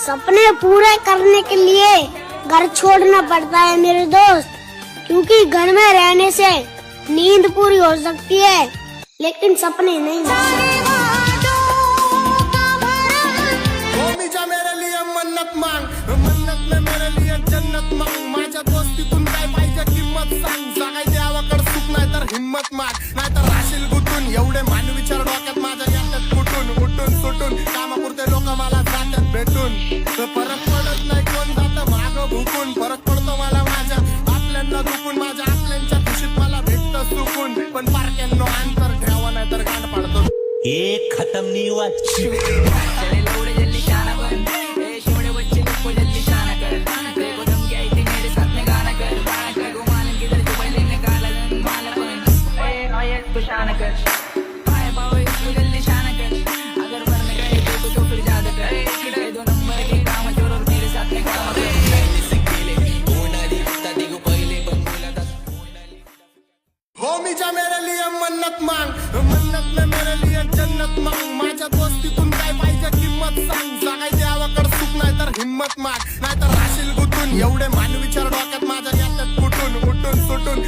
सपने पूरे करने के लिए घर छोड़ना पड़ता है मेरे दोस्त, क्योंकि घर में रहने से नींद पूरी हो सकती है लेकिन सपने नहीं। होमीच्या मेरे लिए मन्नत मांग, मन्नत में मेरे लिए जन्नत मांग। माझ्या दोस्तीतून काय पाहिजे किंमत सांग, जागाय देवाकड सुख नाही तर हिम्मत माग, नाही तर राशील गुतून। एवढे मान विचार डोक्यात माझ्या याच्यात कुठून उठून सुटून, कामापुरते लोक मला जातात भेटून। फरक पडत नाही कोण जातं माग भुकून, फरक पडतो मला माझ्या आपल्यांना दुखून, माझ्या आपल्यांच्या खुशीत मला भेटतं सुकून। पण पारक्यांनो अंतर ठेवा नाही तर गांड पाडतो। एक खत्म नहीं हुआ। होमीच्या मेरे लिए मन्नत मांग, मन्नत में मेरे लिए जन्नत मांग। माझ्या दोस्तीतून काय पाहिजे किंमत सांग, जागाय देवाकड सुख नाही तर हिम्मत माग, नाही तर राशील गुतून। एवढे मान विचार डोक्यात माझ्या याच्यात कुठून उठून सुटून।